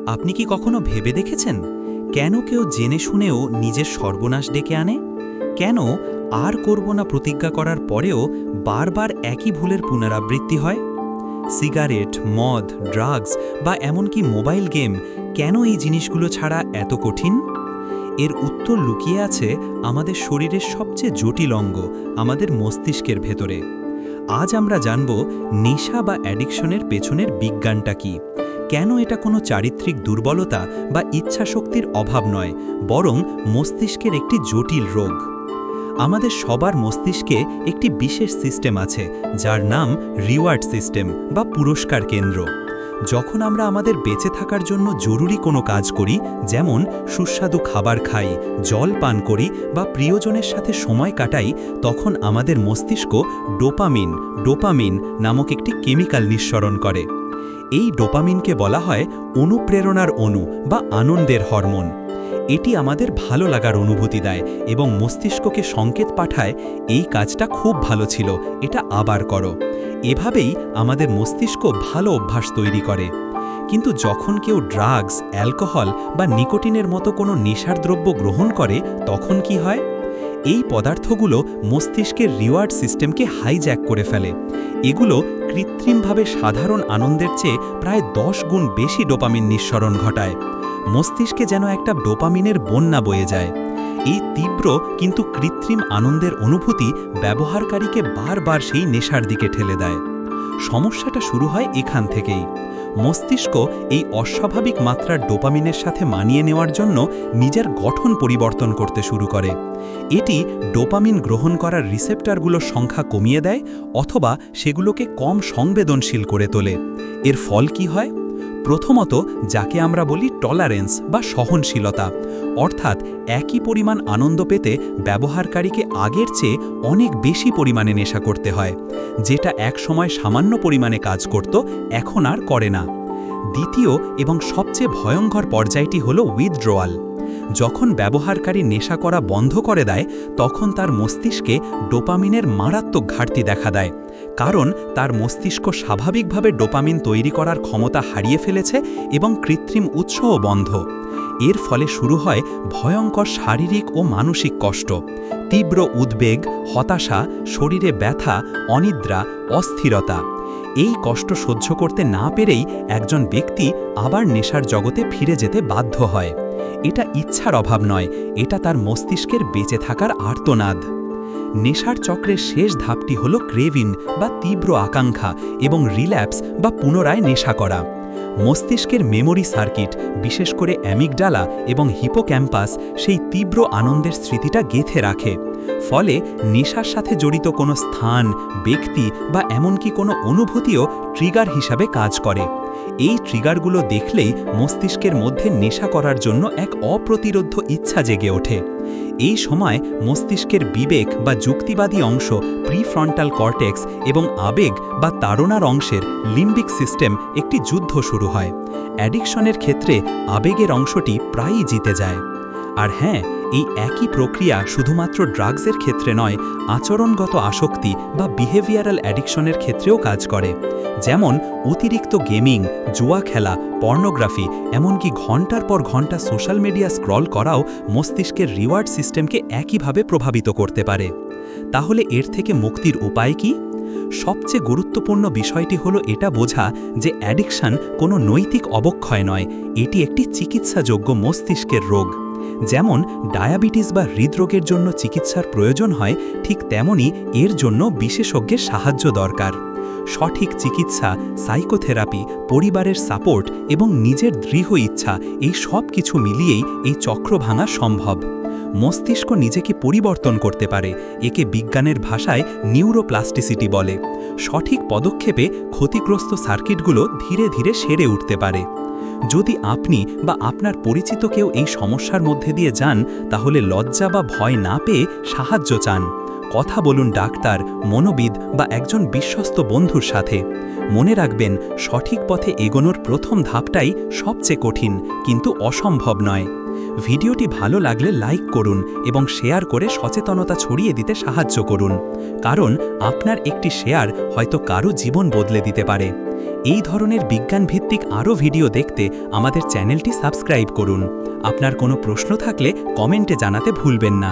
আপনি কি কখনো ভেবে দেখেছেন কেন কেউ জেনে শুনেও নিজের সর্বনাশ ডেকে আনে? কেন আর করব না প্রতিজ্ঞা করার পরেও বারবার একই ভুলের পুনরাবৃত্তি হয়? সিগারেট, মদ, ড্রাগস বা এমনকি মোবাইল গেম কেন এই জিনিসগুলো ছাড়া এত কঠিন? এর উত্তর লুকিয়ে আছে আমাদের শরীরের সবচেয়ে জটিল অঙ্গ, আমাদের মস্তিষ্কের ভেতরে। আজ আমরা জানব নেশা বা অ্যাডিকশনের পেছনের বিজ্ঞানটা কি। কেন এটা কোনো চারিত্রিক দুর্বলতা বা ইচ্ছাশক্তির অভাব নয়, বরং মস্তিষ্কের একটি জটিল রোগ। আমাদের সবার মস্তিষ্কে একটি বিশেষ সিস্টেম আছে, যার নাম রিওয়ার্ড সিস্টেম বা পুরস্কার কেন্দ্র। যখন আমরা আমাদের বেঁচে থাকার জন্য জরুরি কোনো কাজ করি, যেমন সুস্বাদু খাবার খাই, জল পান করি বা প্রিয়জনের সাথে সময় কাটাই, তখন আমাদের মস্তিষ্ক ডোপামিন নামক একটি কেমিক্যাল নিঃসরণ করে। এই ডোপামিনকে বলা হয় অনুপ্রেরণার অণু বা আনন্দের হরমোন। এটি আমাদের ভালো লাগার অনুভূতি দেয় এবং মস্তিষ্ককে সংকেত পাঠায়, এই কাজটা খুব ভালো ছিল, এটা আবার করো। এভাবেই আমাদের মস্তিষ্ক ভালো অভ্যাস তৈরি করে। কিন্তু যখন কেউ ড্রাগস, অ্যালকোহল বা নিকোটিনের মতো কোনো নেশার দ্রব্য গ্রহণ করে, তখন কি হয়? এই পদার্থগুলো মস্তিষ্কের রিওয়ার্ড সিস্টেমকে হাইজ্যাক করে ফেলে। এগুলো কৃত্রিমভাবে সাধারণ আনন্দের চেয়ে প্রায় 10 গুণ বেশি ডোপামিন নিঃসরণ ঘটায়। মস্তিষ্কে যেন একটা ডোপামিনের বন্যা বয়ে যায়। এই তীব্র কিন্তু কৃত্রিম আনন্দের অনুভূতি ব্যবহারকারীকে বারবার সেই নেশার দিকে ঠেলে দেয়। সমস্যাটা শুরু হয় এখান থেকেই। মস্তিষ্ক এই অস্বাভাবিক মাত্রার ডোপামিনের সাথে মানিয়ে নেওয়ার জন্য নিজের গঠন পরিবর্তন করতে শুরু করে। এটি ডোপামিন গ্রহণ করার রিসেপ্টরগুলোর সংখ্যা কমিয়ে দেয় অথবা সেগুলোকে কম সংবেদনশীল করে তোলে। এর ফল কি হয়? প্রথমত, যাকে আমরা বলি টলারেন্স বা সহনশীলতা, অর্থাৎ একই পরিমাণ আনন্দ পেতে ব্যবহারকারীকে আগের চেয়ে অনেক বেশি পরিমাণে নেশা করতে হয়। যেটা একসময় সামান্য পরিমাণে কাজ করত, এখন আর করে না। দ্বিতীয় এবং সবচেয়ে ভয়ঙ্কর পর্যায়টি হল উইথড্রয়াল। যখন ব্যবহারকারী নেশা করা বন্ধ করে দেয়, তখন তার মস্তিষ্কে ডোপামিনের মারাত্মক ঘাটতি দেখা দেয়। কারণ তার মস্তিষ্ক স্বাভাবিকভাবে ডোপামিন তৈরি করার ক্ষমতা হারিয়ে ফেলেছে এবং কৃত্রিম উৎসও বন্ধ। এর ফলে শুরু হয় ভয়ঙ্কর শারীরিক ও মানসিক কষ্ট, তীব্র উদ্বেগ, হতাশা, শরীরে ব্যথা, অনিদ্রা, অস্থিরতা। এই কষ্ট সহ্য করতে না পেরেই একজন ব্যক্তি আবার নেশার জগতে ফিরে যেতে বাধ্য হয়। এটা ইচ্ছার অভাব নয়, এটা তার মস্তিষ্কের বেঁচে থাকার আর্তনাদ। নেশার চক্রের শেষ ধাপটি হল ক্রেভিং বা তীব্র আকাঙ্ক্ষা এবং রিল্যাপস বা পুনরায় নেশা করা। মস্তিষ্কের মেমোরি সার্কিট, বিশেষ করে অ্যামিগডালা এবং হিপোক্যাম্পাস, সেই তীব্র আনন্দের স্মৃতিটা গেঁথে রাখে। ফলে নেশার সাথে জড়িত কোনো স্থান, ব্যক্তি বা এমনকি কোনো অনুভূতিও ট্রিগার হিসাবে কাজ করে। এই ট্রিগারগুলো দেখলেই মস্তিষ্কের মধ্যে নেশা করার জন্য এক অপ্রতিরোধ্য ইচ্ছা জেগে ওঠে। এই সময় মস্তিষ্কের বিবেক বা যুক্তিবাদী অংশ, প্রিফ্রন্টাল কর্টেক্স এবং আবেগ বা তাড়নার অংশের লিম্বিক সিস্টেম একটি যুদ্ধ শুরু হয়। অ্যাডিকশনের ক্ষেত্রে আবেগের অংশটি প্রায়ই জিতে যায়। আর হ্যাঁ, এই একই প্রক্রিয়া শুধুমাত্র ড্রাগসের ক্ষেত্রে নয়, আচরণগত আসক্তি বা বিহেভিয়ারাল অ্যাডিকশনের ক্ষেত্রেও কাজ করে। যেমন অতিরিক্ত গেমিং, জুয়া খেলা, পর্নোগ্রাফি, এমনকি ঘন্টার পর ঘন্টা সোশ্যাল মিডিয়া স্ক্রল করাও মস্তিষ্কের রিওয়ার্ড সিস্টেমকে একইভাবে প্রভাবিত করতে পারে। তাহলে এর থেকে মুক্তির উপায় কি? সবচেয়ে গুরুত্বপূর্ণ বিষয়টি হলো এটা বোঝা যে অ্যাডিকশন কোনো নৈতিক অবক্ষয় নয়, এটি একটি চিকিৎসাযোগ্য মস্তিষ্কের রোগ। যেমন ডায়াবেটিস বা হৃদরোগের জন্য চিকিৎসার প্রয়োজন হয়, ঠিক তেমনি এর জন্য বিশেষজ্ঞের সাহায্য দরকার। সঠিক চিকিৎসা, সাইকোথেরাপি, পরিবারের সাপোর্ট এবং নিজের দৃঢ় ইচ্ছা, এই সব কিছু মিলিয়েই এই চক্র ভাঙা সম্ভব। মস্তিষ্ক নিজেকে পরিবর্তন করতে পারে, একে বিজ্ঞানের ভাষায় নিউরোপ্লাস্টিসিটি বলে। সঠিক পদক্ষেপে ক্ষতিগ্রস্ত সার্কিটগুলো ধীরে ধীরে সেরে উঠতে পারে। যদি আপনি বা আপনার পরিচিত কেউ এই সমস্যার মধ্যে দিয়ে যান, তাহলে লজ্জা বা ভয় না পেয়ে সাহায্য চান। কথা বলুন ডাক্তার, মনোবিদ বা একজন বিশ্বস্ত বন্ধুর সাথে। মনে রাখবেন, সঠিক পথে এগোনোর প্রথম ধাপটাই সবচেয়ে কঠিন, কিন্তু অসম্ভব নয়। ভিডিওটি ভালো লাগলে লাইক করুন এবং শেয়ার করে সচেতনতা ছড়িয়ে দিতে সাহায্য করুন, কারণ আপনার একটি শেয়ার হয়তো কারো জীবন বদলে দিতে পারে। এই ধরনের বিজ্ঞানভিত্তিক আরও ভিডিও দেখতে আমাদের চ্যানেলটি সাবস্ক্রাইব করুন। আপনার কোনো প্রশ্ন থাকলে কমেন্টে জানাতে ভুলবেন না।